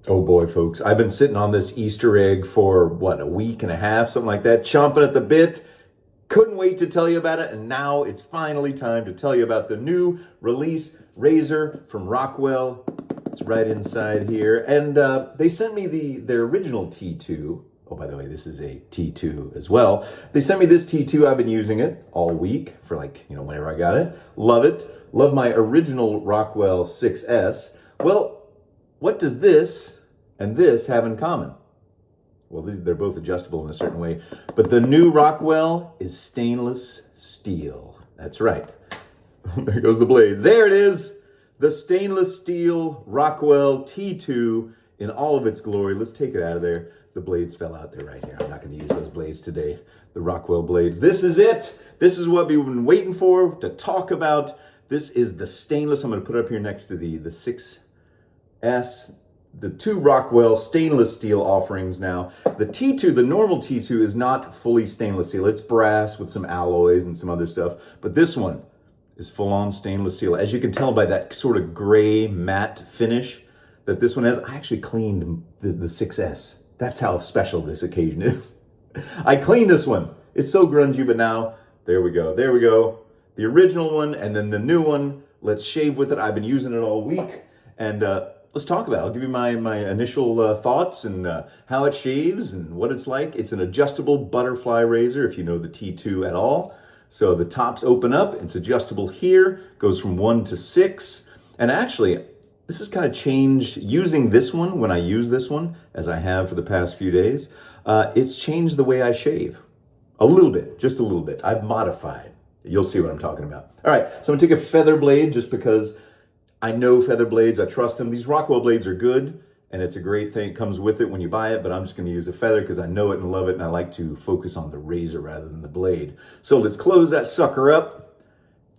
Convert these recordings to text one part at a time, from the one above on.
Oh boy, folks, I've been sitting on this Easter egg for what, a week and a half, something like that, chomping at the bit. Couldn't wait to tell you about it, and now it's finally time to tell you about the new release razor from Rockwell. It's right inside here, and they sent me their original T2. Oh, by the way, this is a T2 as well. They sent me this T2. I've been using it all week for whenever I got it. Love it. Love my original Rockwell 6S. Well, what does this and this have in common? Well, they're both adjustable in a certain way, but the new Rockwell is stainless steel. That's right. There goes the blades. There it is. The stainless steel Rockwell T2 in all of its glory. Let's take it out of there. The blades fell out there right here. I'm not going to use those blades today. The Rockwell blades. This is it. This is what we've been waiting for to talk about. This is the stainless. I'm going to put it up here next to the 6S. The two Rockwell stainless steel offerings now. The T2, the normal T2, is not fully stainless steel. It's brass with some alloys and some other stuff. But this one is full-on stainless steel. As you can tell by that sort of gray matte finish that this one has. I actually cleaned the 6S. That's how special this occasion is. I cleaned this one. It's so grungy, but now, there we go. There we go. The original one and then the new one. Let's shave with it. I've been using it all week. And let's talk about it. I'll give you my initial thoughts and how it shaves and what it's like. It's an adjustable butterfly razor, if you know the T2 at all. So the tops open up. It's adjustable here. Goes from 1 to 6. And actually, this has kind of changed using this one, when I use this one, as I have for the past few days. It's changed the way I shave. A little bit, just a little bit. I've modified. You'll see what I'm talking about. All right, so I'm gonna take a feather blade just because I know feather blades, I trust them. These Rockwell blades are good, and it's a great thing. It comes with it when you buy it, but I'm just gonna use a feather because I know it and love it, and I like to focus on the razor rather than the blade. So let's close that sucker up.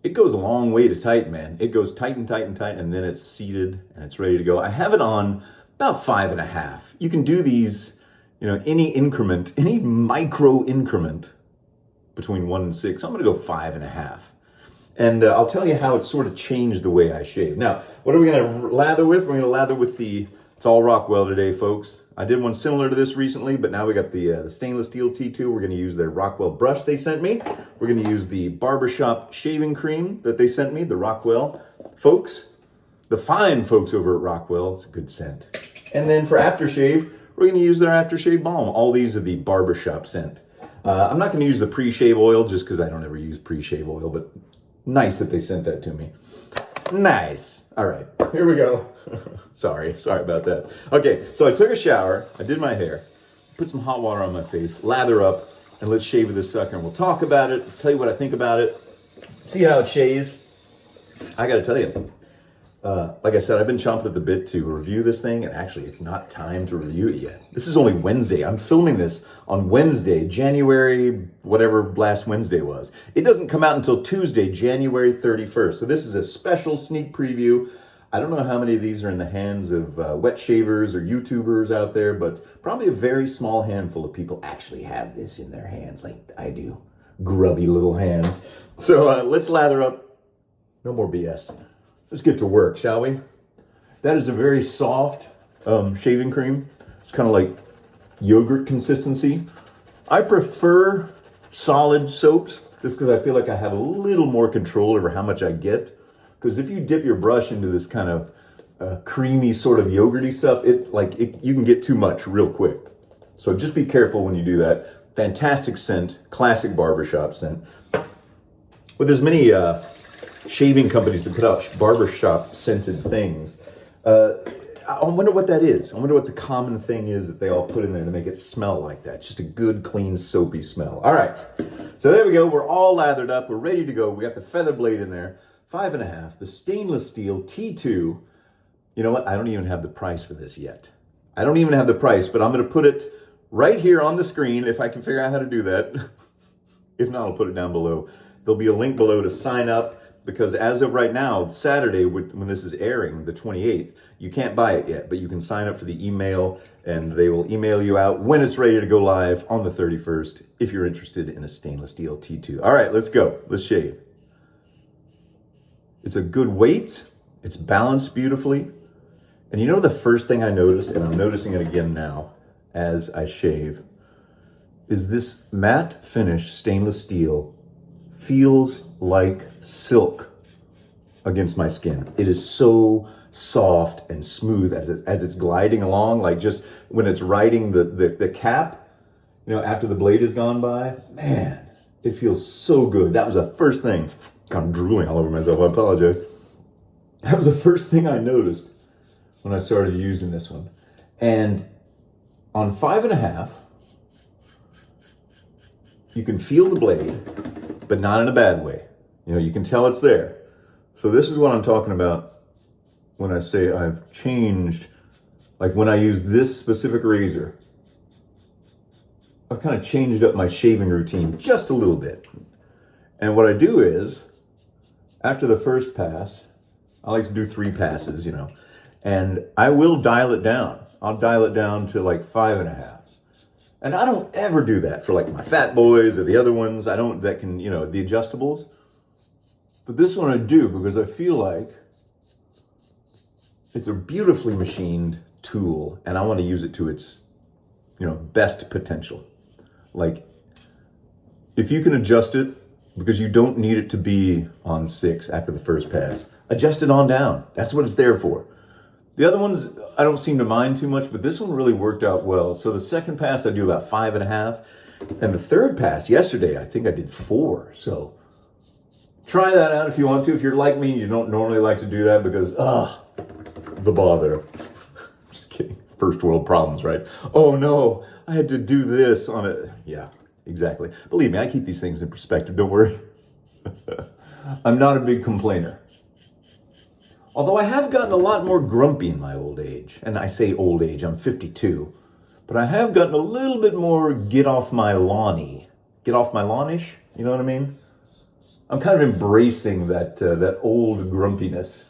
It goes a long way to tight, man. It goes tight and tight and tight, and then it's seated and it's ready to go. I have it on about 5.5. You can do these, any increment, any micro increment between 1 and 6. I'm gonna go 5.5. And I'll tell you how it's sort of changed the way I shave. Now, what are we gonna lather with? We're gonna lather with it's all Rockwell today, folks. I did one similar to this recently, but now we got the stainless steel T2. We're gonna use their Rockwell brush they sent me. We're gonna use the barbershop shaving cream that they sent me, the Rockwell folks, the fine folks over at Rockwell. It's a good scent. And then for aftershave, we're gonna use their aftershave balm. All these are the barbershop scent. I'm not gonna use the pre-shave oil just because I don't ever use pre-shave oil, but nice that they sent that to me. Nice. All right, here we go. Sorry about that. Okay, so I took a shower, I did my hair, put some hot water on my face, lather up, and let's shave with this sucker, and we'll talk about it, tell you what I think about it, see how it shaves. I gotta tell you, like I said, I've been chomping at the bit to review this thing, and actually it's not time to review it yet. This is only Wednesday. I'm filming this on Wednesday, January, whatever last Wednesday was. It doesn't come out until Tuesday, January 31st. So this is a special sneak preview. I don't know how many of these are in the hands of wet shavers or YouTubers out there, but probably a very small handful of people actually have this in their hands, like I do. Grubby little hands. So let's lather up. No more BS. Let's get to work, shall we? That is a very soft shaving cream. It's kind of like yogurt consistency. I prefer solid soaps just because I feel like I have a little more control over how much I get. Because if you dip your brush into this kind of creamy sort of yogurty stuff, you can get too much real quick. So just be careful when you do that. Fantastic scent, classic barbershop scent. With as many shaving companies that put out barbershop scented things, I wonder what that is. I wonder what the common thing is that they all put in there to make it smell like that. Just a good, clean, soapy smell. All right, so there we go. We're all lathered up. We're ready to go. We got the feather blade in there. 5.5, the stainless steel T2. You know what? I don't even have the price for this yet. I don't even have the price, but I'm going to put it right here on the screen if I can figure out how to do that. If not, I'll put it down below. There'll be a link below to sign up because as of right now, Saturday, when this is airing, the 28th, you can't buy it yet, but you can sign up for the email and they will email you out when it's ready to go live on the 31st if you're interested in a stainless steel T2. All right, let's go. Let's shave. It's a good weight. It's balanced beautifully. And you know the first thing I noticed, and I'm noticing it again now as I shave, is this matte finish stainless steel feels like silk against my skin. It is so soft and smooth as it's gliding along, like just when it's riding the cap, after the blade has gone by, man, it feels so good. That was the first thing. I'm drooling all over myself, I apologize. That was the first thing I noticed when I started using this one. And on 5.5, you can feel the blade, but not in a bad way. You can tell it's there. So this is what I'm talking about when I say I've changed, like when I use this specific razor, I've kind of changed up my shaving routine just a little bit. And what I do is, after the first pass, I like to do 3 passes, and I will dial it down. I'll dial it down to like 5.5. And I don't ever do that for like my Fat Boys or the other ones. The adjustables. But this one I do because I feel like it's a beautifully machined tool and I want to use it to its, best potential. Like, if you can adjust it, because you don't need it to be on 6 after the first pass, adjust it on down. That's what it's there for. The other ones, I don't seem to mind too much, but this one really worked out well. So the second pass, I do about 5.5. And the third pass yesterday, I think I did 4. So try that out if you want to. If you're like me, you don't normally like to do that because, the bother. Just kidding. First world problems, right? Oh no, I had to do this on it. Yeah, exactly. Believe me, I keep these things in perspective. Don't worry. I'm not a big complainer. Although I have gotten a lot more grumpy in my old age. And I say old age, I'm 52. But I have gotten a little bit more get off my lawn-y. Get off my lawn-ish, you know what I mean? I'm kind of embracing that old grumpiness.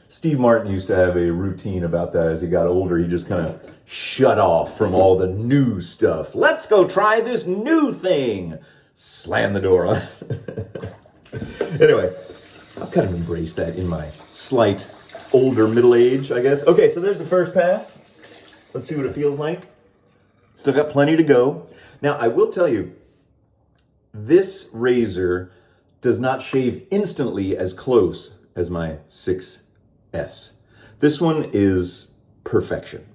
Steve Martin used to have a routine about that. As he got older, he just kind of shut off from all the new stuff. Let's go try this new thing. Slam the door on it. Anyway, I've kind of embraced that in my slight older middle age, I guess. Okay, so there's the first pass. Let's see what it feels like. Still got plenty to go. Now, I will tell you, this razor does not shave instantly as close as my 6S. This one is perfection.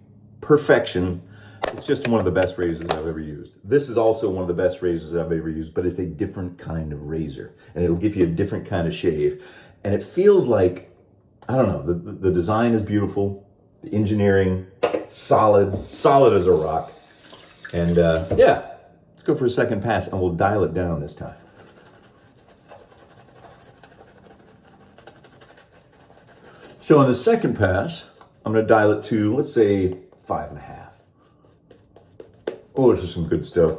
Perfection. It's just one of the best razors I've ever used. This is also one of the best razors I've ever used, but it's a different kind of razor. And it'll give you a different kind of shave. And it feels like, I don't know, the design is beautiful. The engineering, solid as a rock. And yeah, let's go for a second pass and we'll dial it down this time. So on the second pass, I'm gonna dial it to, let's say, 5.5. Oh, this is some good stuff.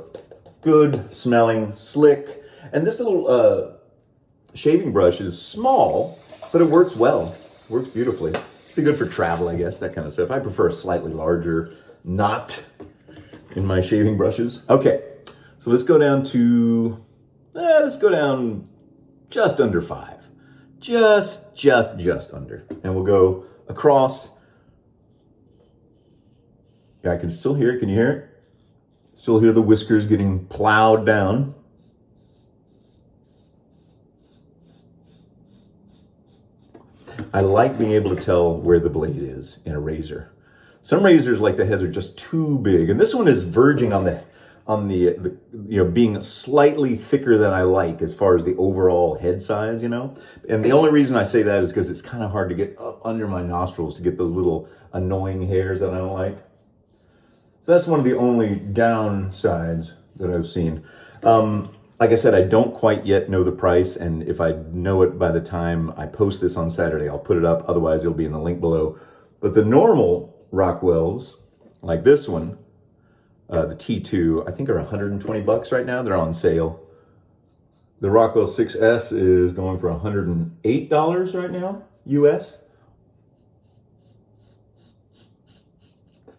Good smelling, slick. And this little shaving brush is small, but it works well. Works beautifully. Be good for travel, I guess, that kind of stuff. I prefer a slightly larger knot in my shaving brushes. Okay, so let's go down to, just under 5. Just under. And we'll go across. Yeah, I can still hear it. Can you hear it? Still hear the whiskers getting plowed down. I like being able to tell where the blade is in a razor. Some razors, like the heads, are just too big, and this one is verging on the being slightly thicker than I like as far as the overall head size, And the only reason I say that is because it's kind of hard to get up under my nostrils to get those little annoying hairs that I don't like. So that's one of the only downsides that I've seen. Like I said, I don't quite yet know the price, and if I know it by the time I post this on Saturday, I'll put it up. Otherwise, it'll be in the link below. But the normal Rockwells, like this one, the T2, I think are $120 right now. They're on sale. The Rockwell 6S is going for $108 right now, US.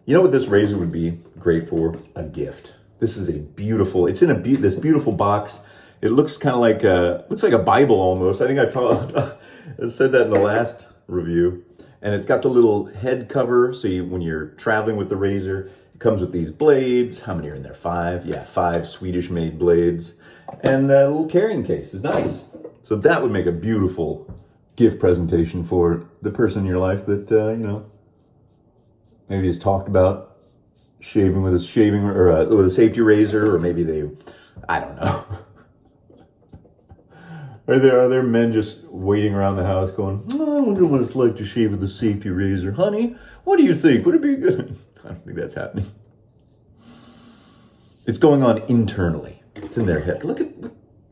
You know what this razor would be great for? A gift. This is a beautiful, it's in this beautiful box. It looks kind of like looks like a Bible almost. I think I said that in the last review. And it's got the little head cover, so when you're traveling with the razor, it comes with these blades. How many are in there? 5? Yeah, 5 Swedish-made blades. And that little carrying case is nice. So that would make a beautiful gift presentation for the person in your life that, maybe has talked about shaving with a safety razor, or maybe I don't know. Are there men just waiting around the house going, oh, I wonder what it's like to shave with a safety razor. Honey, what do you think? Would it be good? I don't think that's happening. It's going on internally. It's in their head. Look at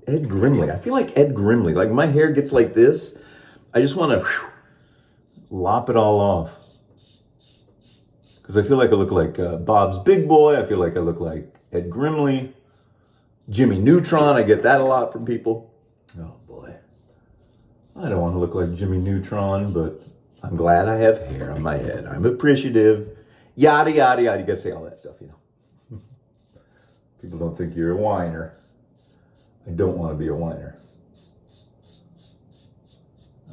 Ed Grimley. I feel like Ed Grimley. Like my hair gets like this. I just want to lop it all off. Because I feel like I look like Bob's Big Boy. I feel like I look like Ed Grimley. Jimmy Neutron. I get that a lot from people. Oh boy. I don't want to look like Jimmy Neutron, but I'm glad I have hair on my head. I'm appreciative. Yada, yada, yada. You gotta say all that stuff, People don't think you're a whiner. I don't want to be a whiner.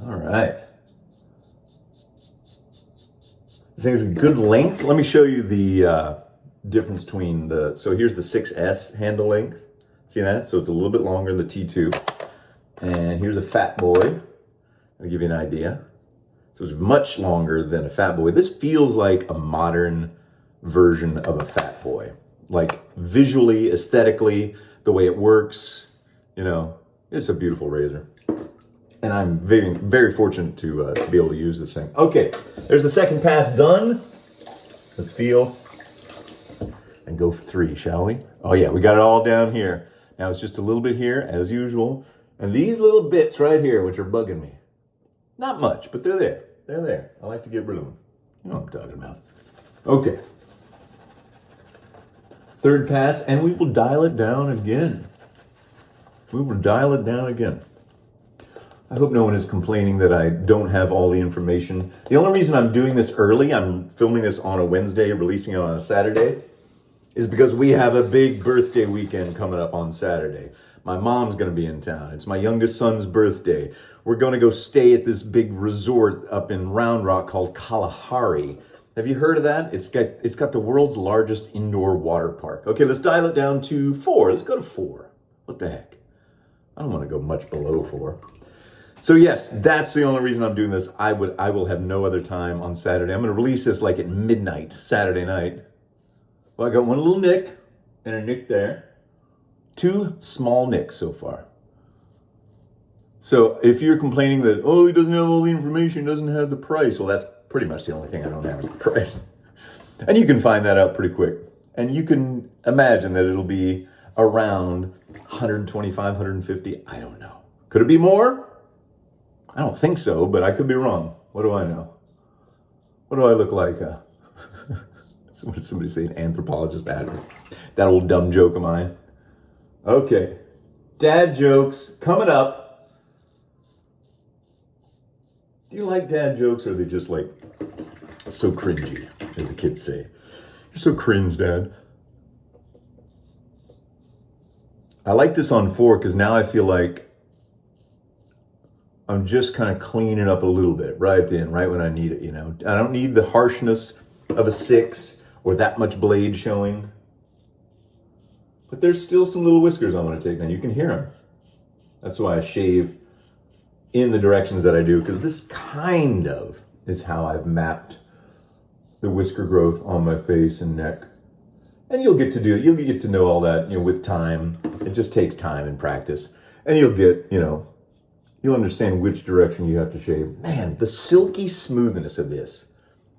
All right. This thing is a good length. Let me show you the difference between so here's the 6S handle length. See that? So it's a little bit longer than the T2. And here's a Fat Boy. I'll give you an idea. So it's much longer than a Fat Boy. This feels like a modern version of a Fat Boy. Like visually, aesthetically, the way it works, it's a beautiful razor. And I'm very, very fortunate to be able to use this thing. Okay, there's the second pass done. Let's feel and go for 3, shall we? Oh yeah, we got it all down here. Now it's just a little bit here, as usual. And these little bits right here, which are bugging me. Not much, but they're there. They're there. I like to get rid of them. You know what I'm talking about. Okay. Third pass, and we will dial it down again. We will dial it down again. I hope no one is complaining that I don't have all the information. The only reason I'm doing this early, I'm filming this on a Wednesday, releasing it on a Saturday, is because we have a big birthday weekend coming up on Saturday. My mom's going to be in town. It's my youngest son's birthday. We're going to go stay at this big resort up in Round Rock called Kalahari. Have you heard of that? It's got the world's largest indoor water park. Okay, let's dial it down to 4. Let's go to 4. What the heck? I don't want to go much below 4. So yes, that's the only reason I'm doing this. I will have no other time on Saturday. I'm going to release this like at midnight, Saturday night. Well, I got one little nick and a nick there. 2 small nicks so far. So if you're complaining that, he doesn't have all the information, doesn't have the price, well, that's pretty much the only thing I don't have is the price. And you can find that out pretty quick. And you can imagine that it'll be around 125, 150. I don't know. Could it be more? I don't think so, but I could be wrong. What do I know? What do I look like? What did somebody say? An anthropologist? That old dumb joke of mine. Okay. Dad jokes coming up. Do you like dad jokes, or are they just like so cringy, as the kids say? You're so cringe, Dad. I like this on 4 because now I feel like I'm just kind of cleaning up a little bit right at the end, right when I need it, I don't need the harshness of a 6 or that much blade showing. But there's still some little whiskers I want to take, and you can hear them. That's why I shave in the directions that I do, because this kind of is how I've mapped the whisker growth on my face and neck. And you'll get to know all that, with time. It just takes time and practice. And you'll get, you'll understand which direction you have to shave. Man, the silky smoothness of this,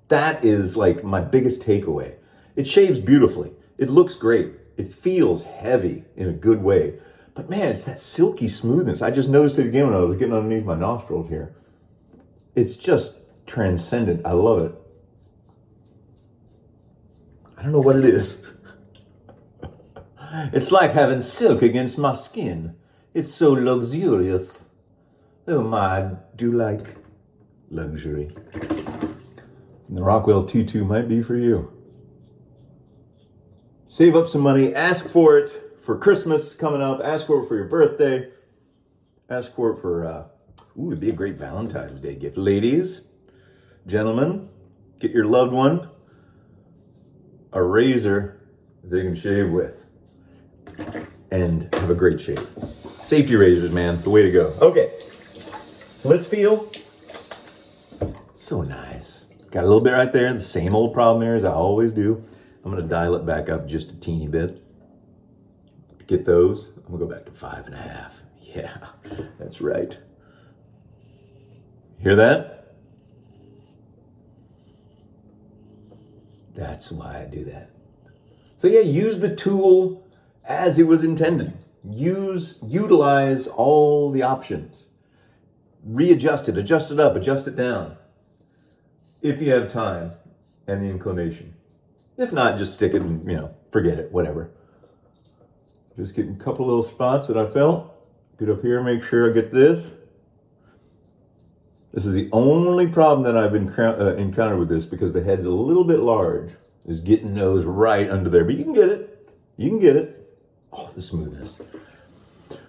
that is like my biggest takeaway. It shaves beautifully. It looks great. It feels heavy in a good way. But man, it's that silky smoothness. I just noticed it again when I was getting underneath my nostrils here. It's just transcendent. I love it. I don't know what it is. It's like having silk against my skin. It's so luxurious. Oh my, I do like luxury. And the Rockwell T2 might be for you. Save up some money, ask for it for Christmas coming up, ask for it for your birthday, ask for it for, it'd be a great Valentine's Day gift. Ladies, Gentlemen, get your loved one a razor they can shave with and have a great shave. Safety razors, man, the way to go. Okay, let's feel. So nice. Got a little bit right there, the same old problem there as I always do. I'm gonna dial it back up just a teeny bit. To get those, I'm gonna go back to 5.5. Yeah, that's right. Hear that? That's why I do that. So yeah, use the tool as it was intended. Utilize all the options. Readjust it, adjust it up, adjust it down. If you have time and the inclination. If not, just stick it and, forget it, whatever. Just getting a couple little spots that I felt. Get up here, make sure I get this. This is the only problem that I've encountered with this, because the head's a little bit large, is getting those right under there. But you can get it. You can get it. Oh, the smoothness.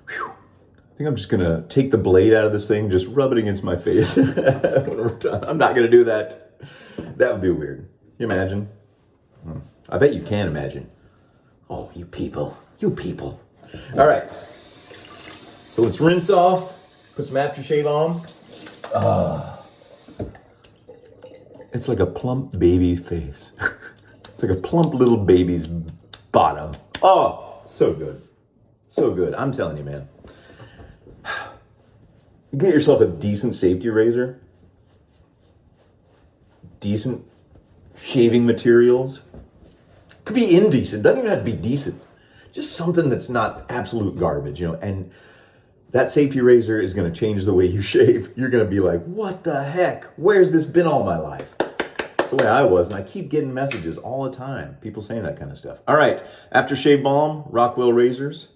Whew. I think I'm just going to take the blade out of this thing, just rub it against my face when we're done. I'm not going to do that. That would be weird. Can you imagine? I bet you can imagine. Oh, you people. You people. All right. So let's rinse off. Put some aftershave on. It's like a plump baby face. It's like a plump little baby's bottom. Oh, so good. So good. I'm telling you, man. Get yourself a decent safety razor. Decent shaving materials. Could be indecent. Doesn't even have to be decent. Just something that's not absolute garbage, and that safety razor is going to change the way you shave. You're going to be like, what the heck? Where's this been all my life? That's the way I was, and I keep getting messages all the time. People saying that kind of stuff. All right, aftershave balm, Rockwell razors.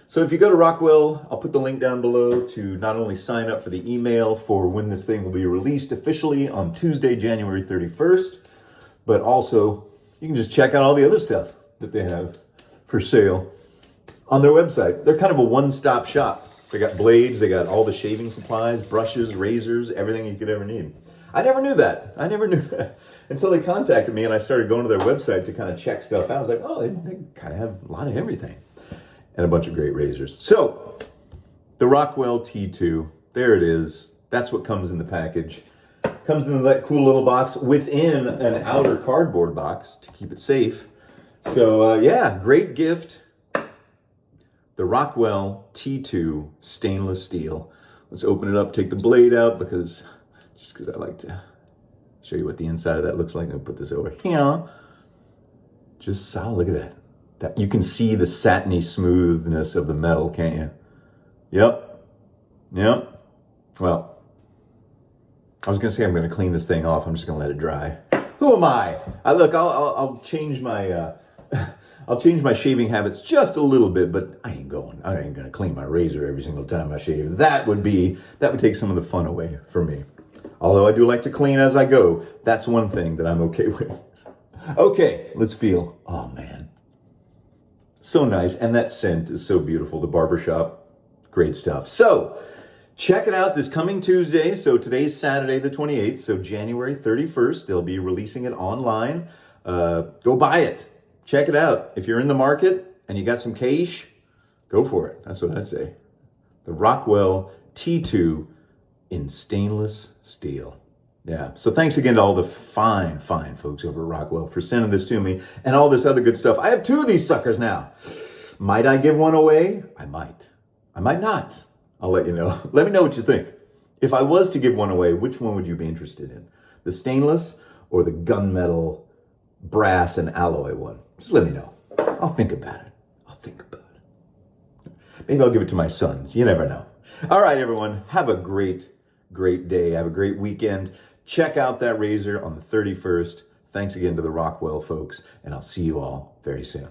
So if you go to Rockwell, I'll put the link down below to not only sign up for the email for when this thing will be released officially on Tuesday, January 31st, but also you can just check out all the other stuff that they have for sale on their website. They're kind of a one-stop shop. They got blades, they got all the shaving supplies, brushes, razors, everything you could ever need. I never knew that. Until they contacted me and I started going to their website to kind of check stuff out. I was like, oh, they kind of have a lot of everything. And a bunch of great razors. So, the Rockwell T2, there it is. That's what comes in the package. Comes in that cool little box within an outer cardboard box to keep it safe. So, yeah, great gift. The Rockwell T2 stainless steel. Let's open it up, take the blade out, because I like to show you what the inside of that looks like. I'll put this over here. Just solid, look at that. That you can see the satiny smoothness of the metal, can't you? Yep. Well, I was gonna say I'm gonna clean this thing off. I'm just gonna let it dry. Who am I? I'll change my I'll change my shaving habits just a little bit, but I ain't gonna clean my razor every single time I shave. That would take some of the fun away from me. Although I do like to clean as I go. That's one thing that I'm okay with. Okay, let's feel. Oh man. So nice, and that scent is so beautiful. The barbershop, great stuff. So, check it out this coming Tuesday. So today's Saturday the 28th, so January 31st. They'll be releasing it online. Go buy it. Check it out. If you're in the market and you got some cash, go for it. That's what I say. The Rockwell T2 in stainless steel. Yeah, so thanks again to all the fine folks over at Rockwell for sending this to me and all this other good stuff. I have 2 of these suckers now. Might I give one away? I might. I might not. I'll let you know. Let me know what you think. If I was to give one away, which one would you be interested in? The stainless or the gunmetal, brass, and alloy one? Just let me know. I'll think about it. Maybe I'll give it to my sons. You never know. All right, everyone. Have a great day. Have a great weekend. Check out that razor on the 31st. Thanks again to the Rockwell folks, and I'll see you all very soon.